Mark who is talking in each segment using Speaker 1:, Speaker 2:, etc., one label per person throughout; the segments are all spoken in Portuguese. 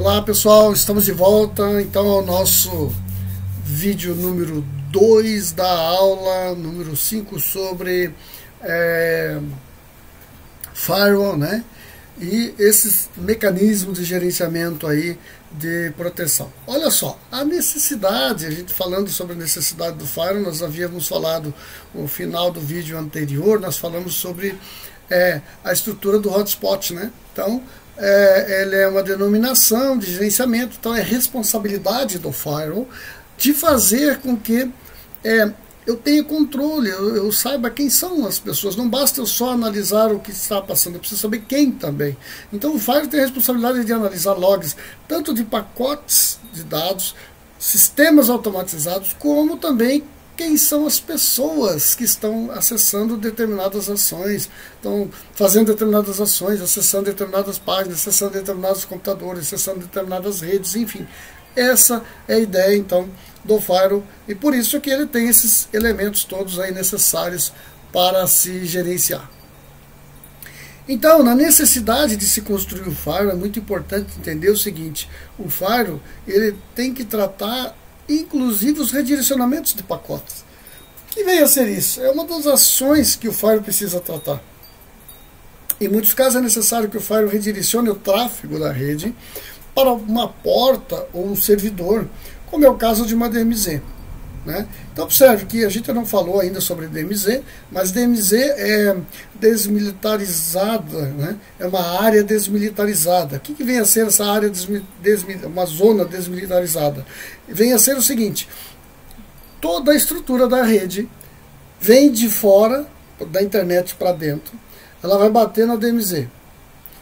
Speaker 1: Olá pessoal, estamos de volta então ao nosso vídeo número 2 da aula número 5 sobre firewall, né? E esses mecanismos de gerenciamento aí de proteção. Olha só, a necessidade, a gente falando sobre a necessidade do firewall, nós havíamos falado no final do vídeo anterior, nós falamos sobre a estrutura do hotspot, né? Então, ele é uma denominação de gerenciamento, então é responsabilidade do firewall de fazer com que eu tenha controle, eu saiba quem são as pessoas. Não basta eu só analisar o que está passando, eu preciso saber quem também. Então o firewall tem a responsabilidade de analisar logs, tanto de pacotes de dados, sistemas automatizados, como também quem são as pessoas que estão acessando determinadas ações, estão fazendo determinadas ações, acessando determinadas páginas, acessando determinados computadores, acessando determinadas redes, enfim. Essa é a ideia, então, do firewall, e por isso que ele tem esses elementos todos aí necessários para se gerenciar. Então, na necessidade de se construir o firewall, é muito importante entender o seguinte: o firewall ele tem que tratar inclusive os redirecionamentos de pacotes. O que vem a ser isso? É uma das ações que o firewall precisa tratar. Em muitos casos é necessário que o firewall redirecione o tráfego da rede para uma porta ou um servidor, como é o caso de uma DMZ, né? Então observe que a gente não falou ainda sobre DMZ, mas DMZ é desmilitarizada, né? É uma área desmilitarizada. O que vem a ser essa área uma zona desmilitarizada? Vem a ser o seguinte: toda a estrutura da rede vem de fora da internet para dentro, ela vai bater na DMZ.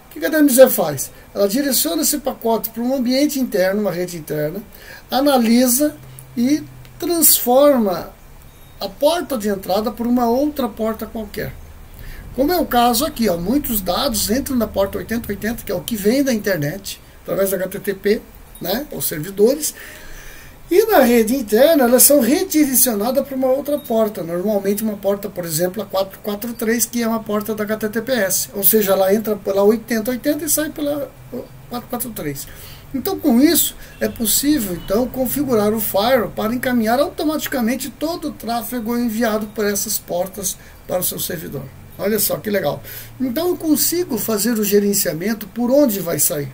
Speaker 1: O que a DMZ faz? Ela direciona esse pacote para um ambiente interno, uma rede interna, analisa e transforma a porta de entrada por uma outra porta qualquer. Como é o caso aqui, ó, muitos dados entram na porta 8080, que é o que vem da internet, através da HTTP, né, os servidores, e na rede interna elas são redirecionadas para uma outra porta, normalmente uma porta, por exemplo, a 443, que é uma porta da HTTPS, ou seja, ela entra pela 8080 e sai pela 443. Então, com isso, é possível então configurar o firewall para encaminhar automaticamente todo o tráfego enviado por essas portas para o seu servidor. Olha só que legal. Então, eu consigo fazer o gerenciamento por onde vai sair.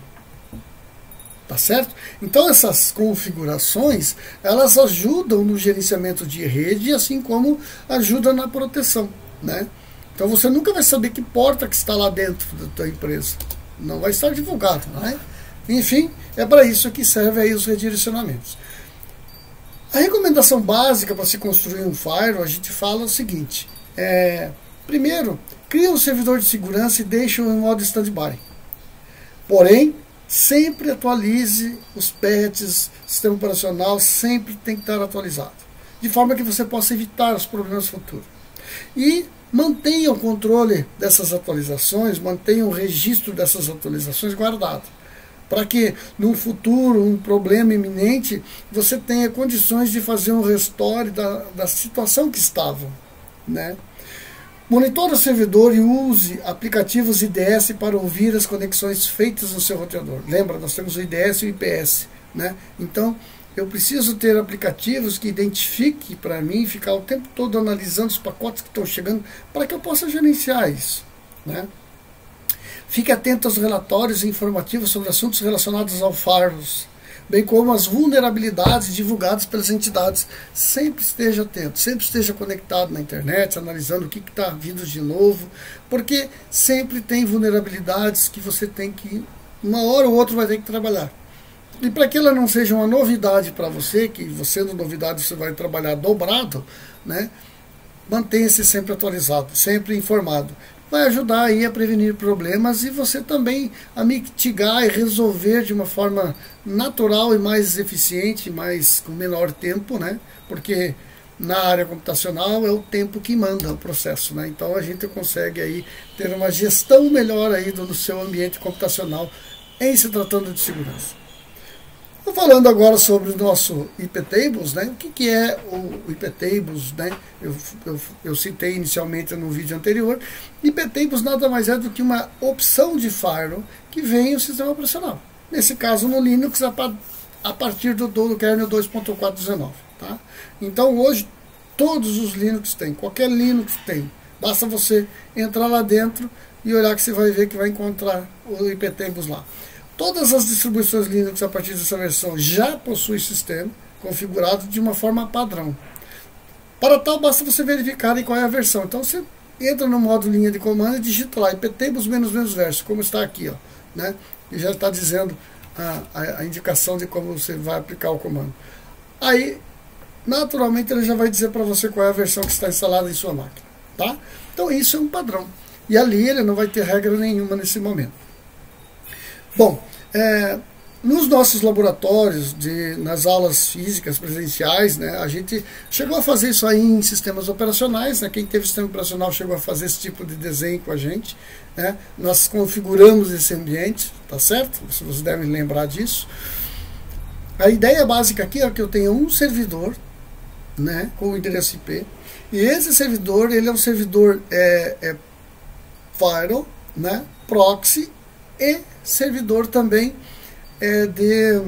Speaker 1: Tá certo? Então, essas configurações, elas ajudam no gerenciamento de rede, assim como ajudam na proteção, né? Então, você nunca vai saber que porta que está lá dentro da tua empresa. Não vai estar divulgado, né? Enfim, é para isso que servem aí os redirecionamentos. A recomendação básica para se construir um firewall, a gente fala o seguinte: primeiro, cria um servidor de segurança e deixa-o em modo standby. Porém, sempre atualize os patches, sistema operacional sempre tem que estar atualizado, de forma que você possa evitar os problemas futuros. E mantenha o controle dessas atualizações, mantenha o registro dessas atualizações guardado, para que no futuro, um problema iminente, você tenha condições de fazer um restore da situação que estava, né? Monitore o servidor e use aplicativos IDS para ouvir as conexões feitas no seu roteador. Lembra, nós temos o IDS e o IPS, né? Então, eu preciso ter aplicativos que identifiquem para mim, ficar o tempo todo analisando os pacotes que estão chegando, para que eu possa gerenciar isso, né? Fique atento aos relatórios informativos sobre assuntos relacionados ao firewall, bem como as vulnerabilidades divulgadas pelas entidades. Sempre esteja atento, sempre esteja conectado na internet, analisando o que está vindo de novo, porque sempre tem vulnerabilidades que você tem que, uma hora ou outra, vai ter que trabalhar. E para que ela não seja uma novidade para você, que você, sendo novidade, você vai trabalhar dobrado, né? Mantenha-se sempre atualizado, sempre informado. Vai ajudar aí a prevenir problemas e você também a mitigar e resolver de uma forma natural e mais eficiente, mais com menor tempo, né? Porque na área computacional é o tempo que manda o processo, né? Então a gente consegue aí ter uma gestão melhor aí do seu ambiente computacional em se tratando de segurança. Estou falando agora sobre o nosso iptables, né? O que é o iptables, né? Eu citei inicialmente no vídeo anterior. Iptables nada mais é do que uma opção de firewall que vem no sistema operacional. Nesse caso, no Linux, a partir do kernel 2.4.19. Tá? Então, hoje, todos os Linux têm, qualquer Linux tem. Basta você entrar lá dentro e olhar que você vai ver que vai encontrar o iptables lá. Todas as distribuições Linux, a partir dessa versão, já possuem sistema configurado de uma forma padrão. Para tal, basta você verificar qual é a versão. Então, você entra no modo linha de comando e digita lá iptables --verso, como está aqui, ó, né? E já está dizendo a indicação de como você vai aplicar o comando. Aí, naturalmente, ele já vai dizer para você qual é a versão que está instalada em sua máquina. Tá? Então, isso é um padrão. E ali ele não vai ter regra nenhuma nesse momento. Bom, nos nossos laboratórios, nas aulas físicas presenciais, né, a gente chegou a fazer isso aí em sistemas operacionais, né, quem teve sistema operacional chegou a fazer esse tipo de desenho com a gente, né, nós configuramos esse ambiente, tá certo? Vocês devem lembrar disso. A ideia básica aqui é que eu tenho um servidor, né, com o endereço IP, e esse servidor, ele é um servidor firewall, né, proxy e servidor também de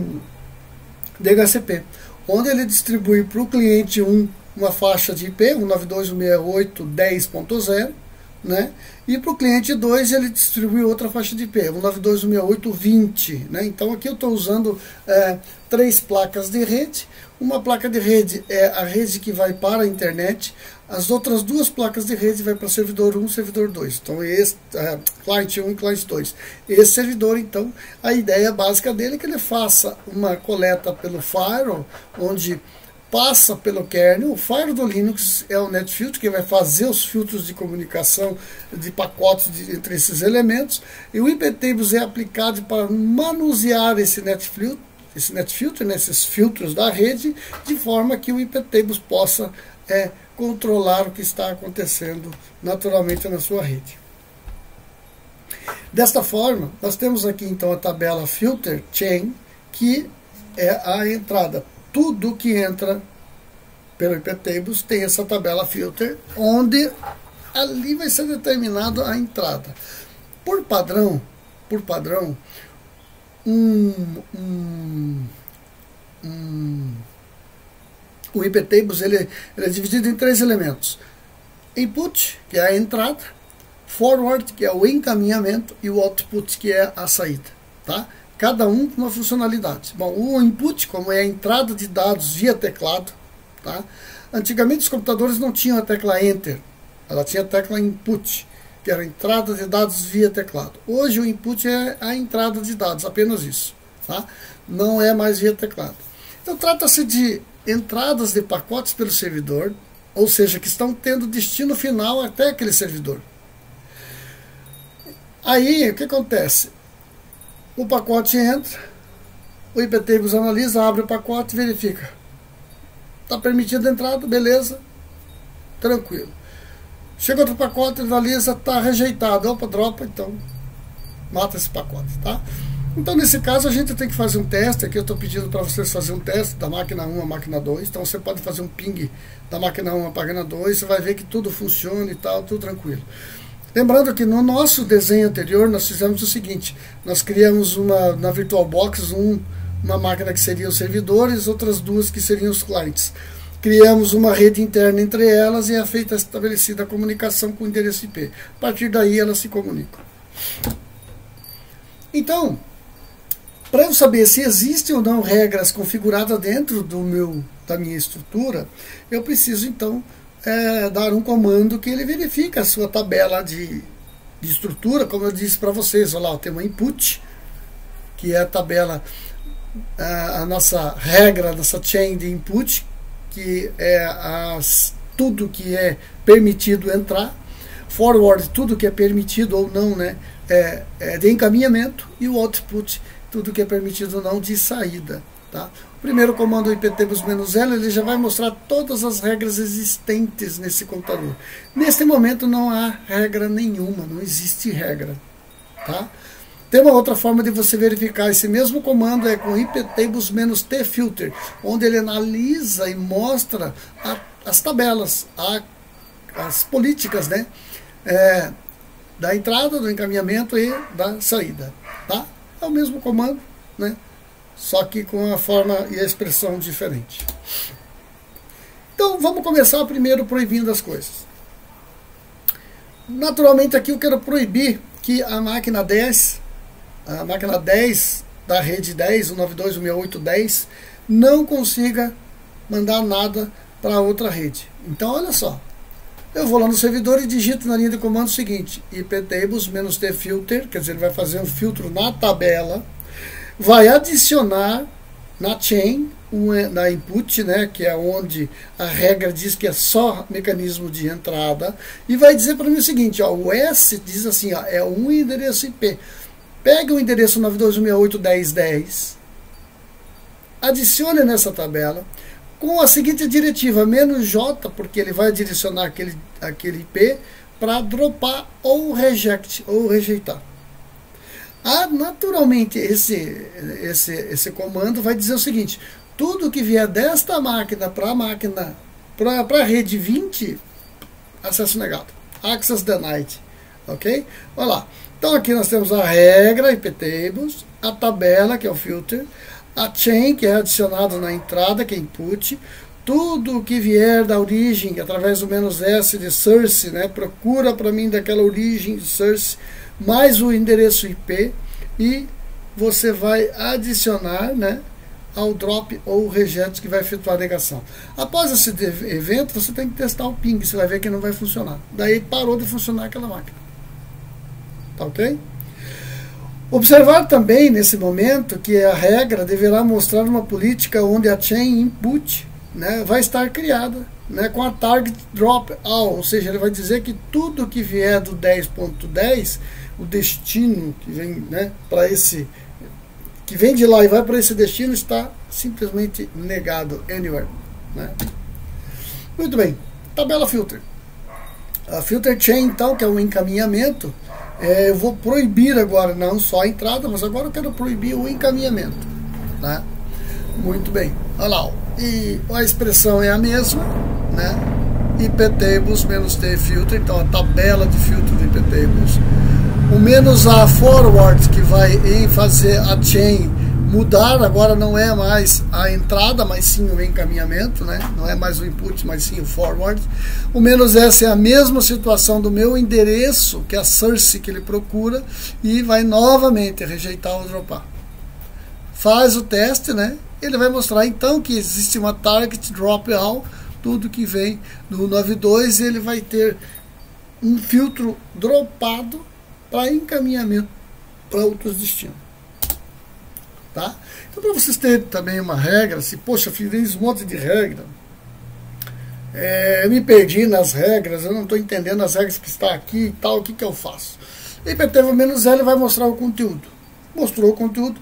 Speaker 1: DHCP, onde ele distribui para o cliente 1 uma faixa de IP, 192.168.10.0, né? E para o cliente 2 ele distribui outra faixa de IP, 192.168.20, né? Então aqui eu estou usando 3 placas de rede. Uma placa de rede é a rede que vai para a internet, as outras 2 placas de rede vai para servidor 1 e servidor 2. Então, esse cliente 1 e cliente 2. Esse servidor, então, a ideia básica dele é que ele faça uma coleta pelo firewall, onde passa pelo kernel. O firewall do Linux é o NetFilter, que vai fazer os filtros de comunicação de pacotes entre esses elementos. E o iptables é aplicado para manusear esse NetFilter, né, esses filtros da rede, de forma que o iptables possa controlar o que está acontecendo naturalmente na sua rede. Desta forma, nós temos aqui então a tabela filter chain, que é a entrada. Tudo que entra pelo iptables tem essa tabela filter, onde ali vai ser determinada a entrada. Por padrão, o iptables ele é dividido em 3 elementos: input, que é a entrada; forward, que é o encaminhamento; e o output, que é a saída. Tá? Cada um com uma funcionalidade. Bom, o input, como é a entrada de dados via teclado, tá? Antigamente os computadores não tinham a tecla Enter, ela tinha a tecla Input, que era a entrada de dados via teclado. Hoje o input é a entrada de dados, apenas isso. Tá? Não é mais via teclado. Então trata-se de entradas de pacotes pelo servidor, ou seja, que estão tendo destino final até aquele servidor. Aí o que acontece? O pacote entra, o iptables analisa, abre o pacote e verifica. Está permitida a entrada, beleza, tranquilo. Chega outro pacote, analisa, está rejeitado, opa, dropa, então mata esse pacote, tá? Então, nesse caso, a gente tem que fazer um teste. Aqui eu estou pedindo para vocês fazer um teste da máquina 1 à máquina 2. Então, você pode fazer um ping da máquina 1 à máquina 2. Você vai ver que tudo funciona e tal, tudo tranquilo. Lembrando que no nosso desenho anterior, nós fizemos o seguinte. Nós criamos na VirtualBox uma máquina que seria os servidores, outras 2 que seriam os clientes. Criamos uma rede interna entre elas e é feita estabelecida a comunicação com o endereço IP. A partir daí, elas se comunicam. Então, para eu saber se existem ou não regras configuradas dentro da minha estrutura, eu preciso então dar um comando que ele verifica a sua tabela de estrutura, como eu disse para vocês. Olha lá, tem uma input, que é a tabela, a nossa regra, a nossa chain de input, que é tudo que é permitido entrar; forward, tudo que é permitido ou não, né, de encaminhamento; e o output, tudo que é permitido ou não de saída. Tá? O primeiro comando, o iptables -L, ele já vai mostrar todas as regras existentes nesse computador. Neste momento não há regra nenhuma, não existe regra. Tá? Tem uma outra forma de você verificar esse mesmo comando, é com iptables -tfilter, onde ele analisa e mostra as tabelas, as políticas, né, da entrada, do encaminhamento e da saída. Tá? É o mesmo comando, né? Só que com a forma e a expressão diferente. Então vamos começar primeiro proibindo as coisas. Naturalmente aqui eu quero proibir que a máquina 10 da rede 10, 192.168.10, não consiga mandar nada para outra rede. Então olha só, eu vou lá no servidor e digito na linha de comando o seguinte: iptables-t filter, quer dizer, ele vai fazer um filtro na tabela, vai adicionar na chain, na input, né, que é onde a regra diz que é só mecanismo de entrada, e vai dizer para mim o seguinte, ó, o S diz assim, ó, é um endereço IP. Pega o endereço 92.168.10.10, adicione nessa tabela, com a seguinte diretiva, "-j", porque ele vai direcionar aquele IP para dropar ou reject, ou rejeitar. Naturalmente, esse comando vai dizer o seguinte: tudo que vier desta máquina para a rede 20, acesso negado, access denied, ok? Olha lá. Então aqui nós temos a regra, iptables, a tabela, que é o filter, a chain, que é adicionado na entrada, que é input, tudo que vier da origem, através do "-s" de source, né, procura para mim daquela origem de source, mais o endereço IP, e você vai adicionar, né, ao drop ou reject, que vai efetuar a negação. Após esse evento, você tem que testar o ping, você vai ver que não vai funcionar. Daí parou de funcionar aquela máquina. Tá ok? Observar também, nesse momento, que a regra deverá mostrar uma política onde a chain input, né, vai estar criada, né, com a target drop all, ou seja, ele vai dizer que tudo que vier do 10.10, o destino que vem, né, para esse, que vem de lá e vai para esse destino, está simplesmente negado anywhere, né? Muito bem, tabela filter. A filter chain, então, que é o encaminhamento, eu vou proibir agora não só a entrada, mas agora eu quero proibir o encaminhamento, né? Muito bem, olha lá, e a expressão é a mesma, né? iptables-t filter, então a tabela de filtro do iptables, o "-a forward", que vai fazer a chain mudar, agora não é mais a entrada, mas sim o encaminhamento, né? Não é mais o input, mas sim o forward. O "-s" é a mesma situação do meu endereço, que é a source que ele procura, e vai novamente rejeitar ou dropar. Faz o teste, né? Ele vai mostrar então que existe uma target drop all, tudo que vem do 92, ele vai ter um filtro dropado para encaminhamento para outros destinos. Tá? Então, para vocês terem também uma regra, se, poxa, fiz um monte de regra, eu me perdi nas regras, eu não estou entendendo as regras que está aqui e tal, o que eu faço? iptable-l vai mostrar o conteúdo. Mostrou o conteúdo,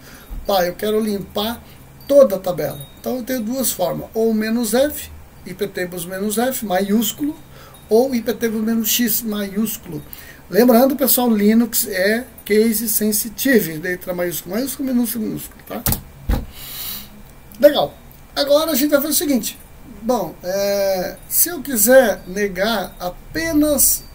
Speaker 1: eu quero limpar toda a tabela. Então eu tenho duas formas, ou "-f", iptables-f maiúsculo, ou iptables-x maiúsculo. Lembrando, pessoal, Linux é case sensitive, letra maiúscula, maiúsculo, minúsculo, minúsculo, tá? Legal. Agora a gente vai fazer o seguinte. Bom, se eu quiser negar apenas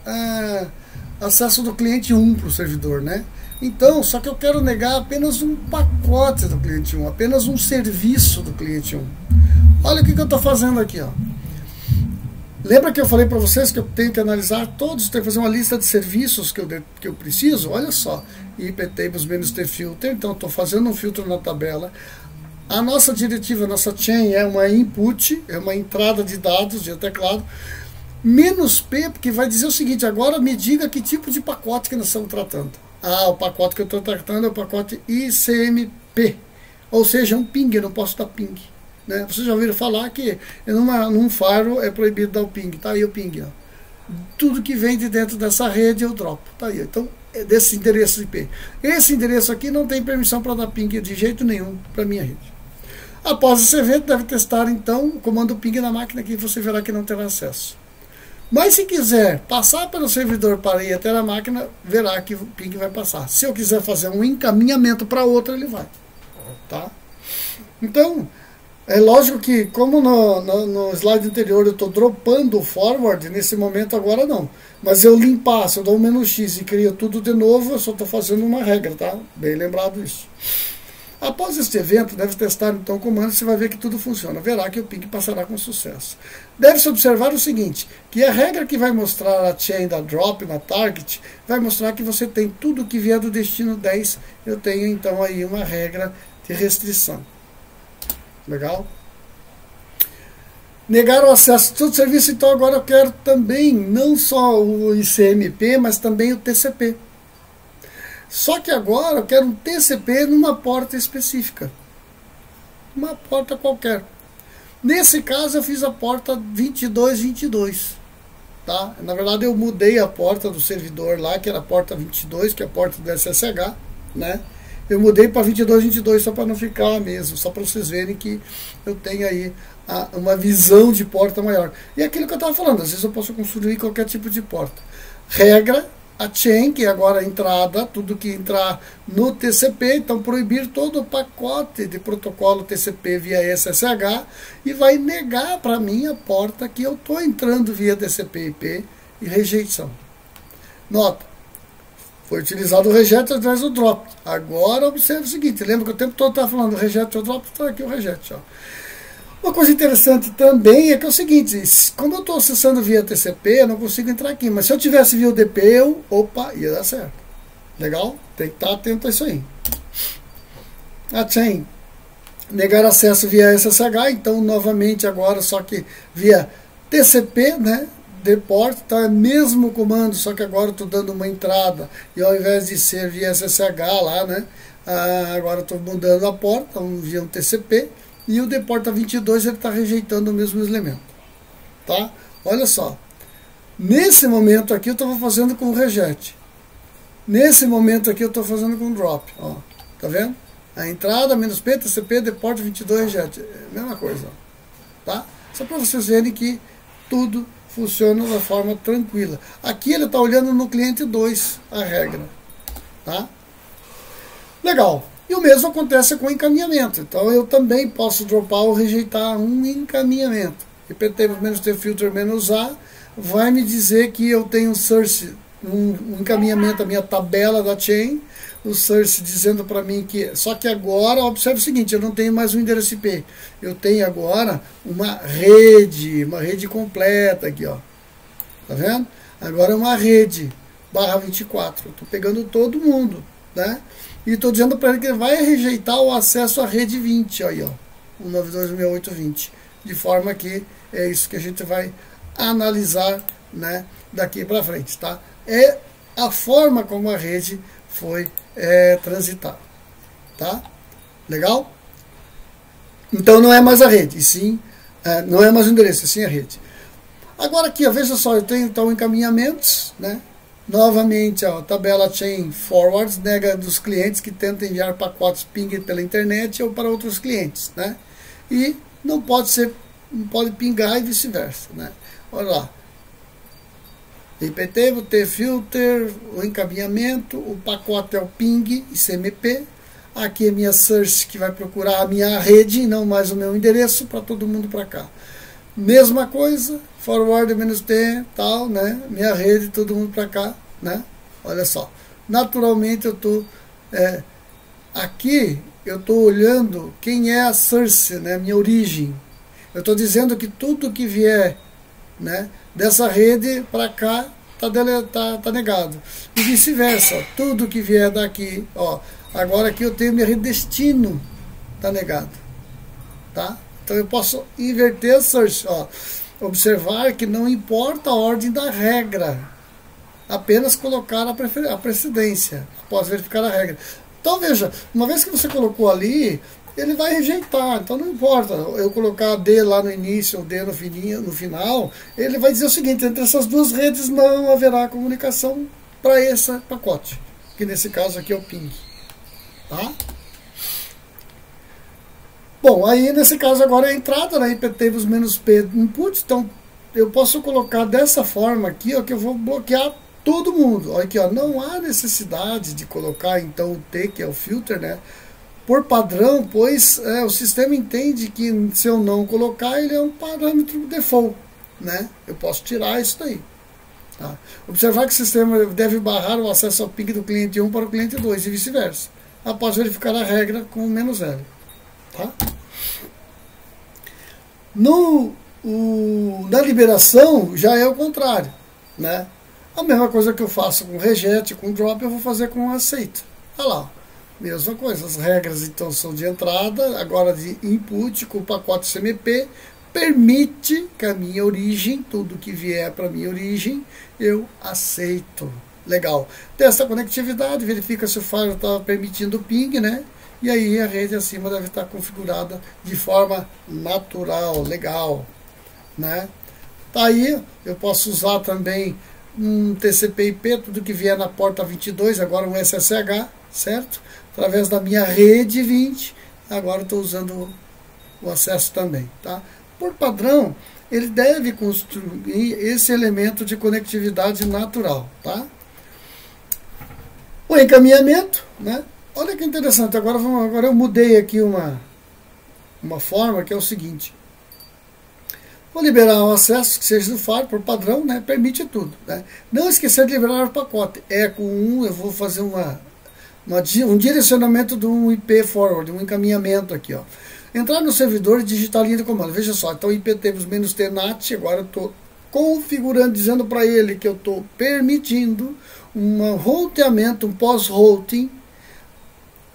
Speaker 1: acesso do cliente 1 para o servidor, né? Então, só que eu quero negar apenas um pacote do cliente 1, apenas um serviço do cliente 1. Olha o que eu estou fazendo aqui, ó. Lembra que eu falei para vocês que eu tenho que analisar todos, tenho que fazer uma lista de serviços que eu preciso? Olha só, iptables-t filter, então estou fazendo um filtro na tabela. A nossa diretiva, a nossa chain é uma input, é uma entrada de dados de teclado, "-p", porque vai dizer o seguinte: agora me diga que tipo de pacote que nós estamos tratando. O pacote que eu estou tratando é o pacote ICMP, ou seja, um ping, eu não posso dar ping. Né? Vocês já ouviram falar que num firewall é proibido dar o ping. Tá aí o ping, ó. Tudo que vem de dentro dessa rede eu dropo. Tá aí. Então, é desse endereço IP. Esse endereço aqui não tem permissão para dar ping de jeito nenhum para minha rede. Após esse evento, deve testar então o comando ping na máquina, que você verá que não terá acesso. Mas se quiser passar pelo servidor para ir até a máquina, verá que o ping vai passar. Se eu quiser fazer um encaminhamento para outra, ele vai. Tá? Então, é lógico que, como no slide anterior eu estou dropando o forward, nesse momento agora não. Mas eu limpar, se eu dou um "-x" e crio tudo de novo, eu só estou fazendo uma regra, tá? Bem lembrado isso. Após este evento, deve testar então o comando e você vai ver que tudo funciona. Verá que o ping passará com sucesso. Deve-se observar o seguinte, que a regra que vai mostrar a chain da drop na target, vai mostrar que você tem tudo que vier do destino 10. Eu tenho então aí uma regra de restrição. Legal? Negar o acesso a todo serviço, então agora eu quero também, não só o ICMP, mas também o TCP. Só que agora eu quero um TCP numa porta específica. Uma porta qualquer. Nesse caso eu fiz a porta 2222. Tá? Na verdade eu mudei a porta do servidor lá, que era a porta 22, que é a porta do SSH. Né? Eu mudei para 2222 só para não ficar mesmo. Só para vocês verem que eu tenho aí uma visão de porta maior. E aquilo que eu estava falando, às vezes eu posso construir qualquer tipo de porta. Regra, a chain, que é agora a entrada, tudo que entrar no TCP, então proibir todo o pacote de protocolo TCP via SSH e vai negar para mim a porta que eu estou entrando via TCP/IP e rejeição. Nota, foi utilizado o reject atrás do drop. Agora observe o seguinte, lembra que o tempo todo estava falando reject ou drop, está aqui o reject. Ó. Uma coisa interessante também é que é o seguinte, como eu estou acessando via TCP, eu não consigo entrar aqui, mas se eu tivesse via UDP, opa, ia dar certo. Legal? Tem que estar atento a isso aí. A chain, negar acesso via SSH, então novamente agora, só que via TCP, né? Deport, então é o mesmo comando, só que agora eu estou dando uma entrada, e ao invés de ser via SSH lá, né? Agora estou mudando a porta, via um TCP, e o deporta 22 ele está rejeitando o mesmo elemento. Tá? Olha só. Nesse momento aqui eu estava fazendo com reject. Nesse momento aqui eu estou fazendo com drop. Ó. Tá vendo? A entrada, menos P, TCP, deporta 22, reject. É a mesma coisa. Ó. Tá? Só para vocês verem que tudo funciona da forma tranquila. Aqui ele está olhando no cliente 2 a regra. Tá? Legal. E o mesmo acontece com encaminhamento. Então eu também posso dropar ou rejeitar um encaminhamento. IPT-T filter-A vai me dizer que eu tenho um source, um encaminhamento, a minha tabela da chain, o source dizendo para mim que... Só que agora, observe o seguinte, eu não tenho mais um endereço IP. Eu tenho agora uma rede completa aqui, ó. Tá vendo? Agora é uma rede, /24. Estou pegando todo mundo, né? E estou dizendo para ele que ele vai rejeitar o acesso à rede 20, aí, ó, 192.168.20, de forma que é isso que a gente vai analisar, né, daqui para frente, tá? É a forma como a rede foi transitada, tá? Legal? Então não é mais a rede, e sim, não é mais o endereço, e sim a rede. Agora aqui, ó, veja só, eu tenho então encaminhamentos, né? Novamente, a tabela chain forwards nega dos clientes que tentam enviar pacotes ping pela internet ou para outros clientes, né? E não pode pingar e vice-versa, né? Olha lá. IPT, o T-filter, o encaminhamento, o pacote é o ping, ICMP. Aqui é minha source que vai procurar a minha rede e não mais o meu endereço para todo mundo para cá. Mesma coisa, forward -T, tal, né? Minha rede, todo mundo para cá, né? Olha só. Naturalmente eu estou aqui eu estou olhando quem é a source, né? Minha origem. Eu estou dizendo que tudo que vier, né, dessa rede para cá tá negado. E vice-versa, tudo que vier daqui, ó. Agora aqui eu tenho minha rede destino, tá negado, tá? Então eu posso inverter a source, ó. Observar que não importa a ordem da regra, apenas colocar a precedência após verificar a regra. Então veja, uma vez que você colocou ali, ele vai rejeitar, então não importa eu colocar D lá no início ou D no final, ele vai dizer o seguinte: entre essas duas redes não haverá comunicação para esse pacote, que nesse caso aqui é o ping, tá? Bom, aí nesse caso agora é a entrada, né, IPTables-P input, então eu posso colocar dessa forma aqui, ó, que eu vou bloquear todo mundo. Olha aqui, ó, não há necessidade de colocar então o T, que é o filter, né, por padrão, pois o sistema entende que se eu não colocar, ele é um parâmetro default, né, eu posso tirar isso daí. Tá? Observar que o sistema deve barrar o acesso ao ping do cliente 1 para o cliente 2 e vice-versa. após verificar a regra com -L. Tá? Na liberação já é o contrário, né? A mesma coisa que eu faço com reject, com drop, eu vou fazer com aceita. Olha lá, mesma coisa. As regras então são de entrada, agora de input com o pacote CMP, permite que a minha origem, tudo que vier para a minha origem, eu aceito. Legal. Testa a conectividade, verifica se o firewall está permitindo o ping, né? E aí a rede acima deve estar configurada de forma natural, legal, né? Tá aí, eu posso usar também um TCP/IP, tudo que vier na porta 22, agora um SSH, certo? Através da minha rede 20, agora estou usando o acesso também, tá? Por padrão, ele deve construir esse elemento de conectividade natural, tá? O encaminhamento, né? Olha que interessante, agora eu mudei aqui uma forma que é o seguinte. Vou liberar o acesso, que seja do firewall, por padrão, né? Permite tudo, né? Não esquecer de liberar o pacote. Com 1 eu vou fazer um direcionamento de um IP forward, um encaminhamento aqui, ó. Entrar no servidor e digitar a linha de comando. Veja só, então IP temos -tnat, agora eu estou configurando, dizendo para ele que eu estou permitindo um roteamento, um pós-routing,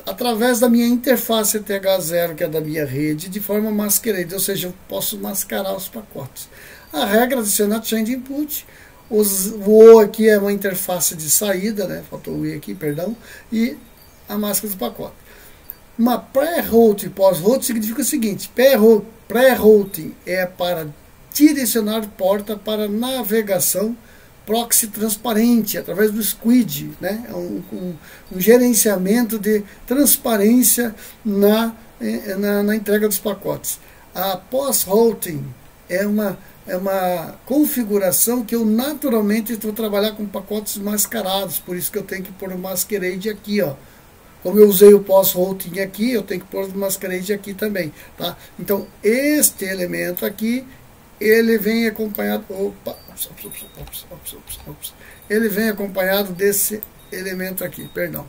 Speaker 1: através da minha interface TH0, que é da minha rede, de forma masquerade, ou seja, eu posso mascarar os pacotes. A regra adiciona change input, o O aqui é uma interface de saída, né? Faltou o I aqui, perdão, e a máscara do pacote. Uma pré-routing e pós-routing significa o seguinte: pré-routing é para direcionar porta para navegação proxy transparente, através do SQUID, né? Um gerenciamento de transparência na entrega dos pacotes. A pós-routing é uma configuração que eu naturalmente vou trabalhar com pacotes mascarados, por isso que eu tenho que pôr o masquerade aqui, ó. Como eu usei o pós-routing aqui, eu tenho que pôr o masquerade aqui também, tá? Então, este elemento aqui, ele vem acompanhado... ele vem acompanhado desse elemento aqui, perdão.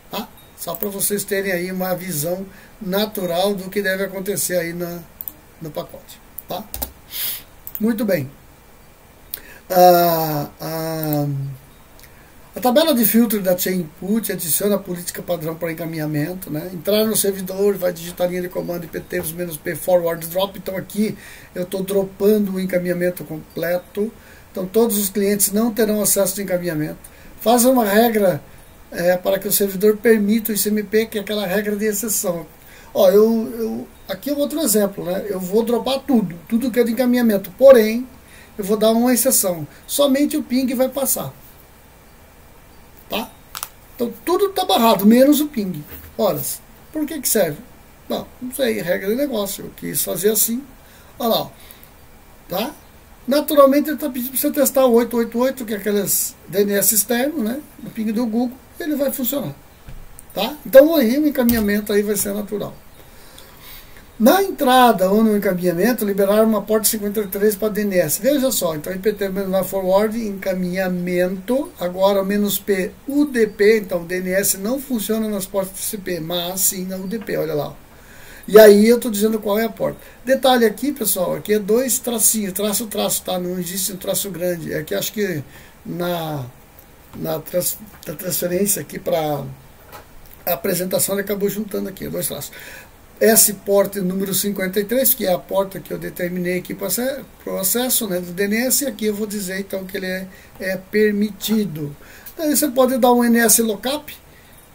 Speaker 1: Tá? Só para vocês terem aí uma visão natural do que deve acontecer aí no pacote. Tá? Muito bem. A tabela de filtro da Chain Input adiciona a política padrão para encaminhamento, né? Entrar no servidor, vai digitar a linha de comando IPTevos-P forward drop. Então aqui eu estou dropando o encaminhamento completo. Então todos os clientes não terão acesso ao encaminhamento. Faz uma regra para que o servidor permita o ICMP, que é aquela regra de exceção. Ó, aqui é outro exemplo, né? Eu vou dropar tudo que é de encaminhamento. Porém, eu vou dar uma exceção. Somente o ping vai passar. Tá? Então tudo está barrado, menos o ping. Ora, por que serve? Bom, não sei, regra de negócio. Eu quis fazer assim. Olha lá. Ó. Tá? Naturalmente ele está pedindo para você testar o 888, que é aqueles DNS externo, né? No ping do Google, ele vai funcionar. Tá? Então aí o encaminhamento aí vai ser natural. Na entrada ou no encaminhamento, liberaram uma porta 53 para DNS. Veja só, então IPT na forward, encaminhamento, agora -P UDP, então DNS não funciona nas portas TCP, mas sim na UDP, olha lá. E aí eu estou dizendo qual é a porta. Detalhe aqui, pessoal, aqui é 2 tracinhos, traço, tá? Não existe um traço grande. Aqui acho que na transferência aqui para a apresentação ele acabou juntando aqui, 2 traços. Essa porta número 53, que é a porta que eu determinei aqui para o acesso, né, do DNS, e aqui eu vou dizer então que ele é permitido. Aí você pode dar um NS lookup,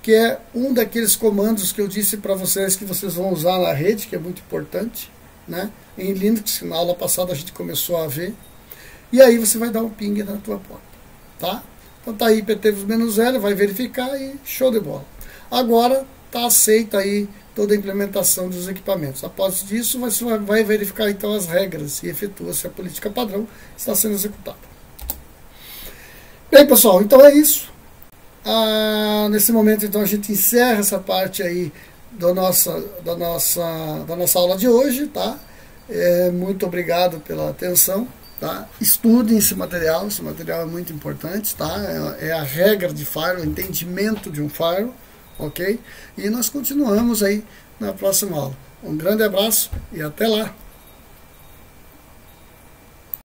Speaker 1: que é um daqueles comandos que eu disse para vocês que vocês vão usar na rede, que é muito importante, né? Em Linux, na aula passada a gente começou a ver. E aí você vai dar um ping na tua porta, tá? Então tá aí IPTevos-L, vai verificar e show de bola. Agora tá aceita aí toda a implementação dos equipamentos. Após disso, você vai verificar então as regras e efetua se a política padrão está sendo executada. Bem, pessoal, então é isso. Nesse momento, então, a gente encerra essa parte aí da nossa aula de hoje, tá? Muito obrigado pela atenção, tá? Estudem esse material é muito importante, tá? É a regra de firewall, o entendimento de um firewall, ok? E nós continuamos aí na próxima aula. Um grande abraço e até lá!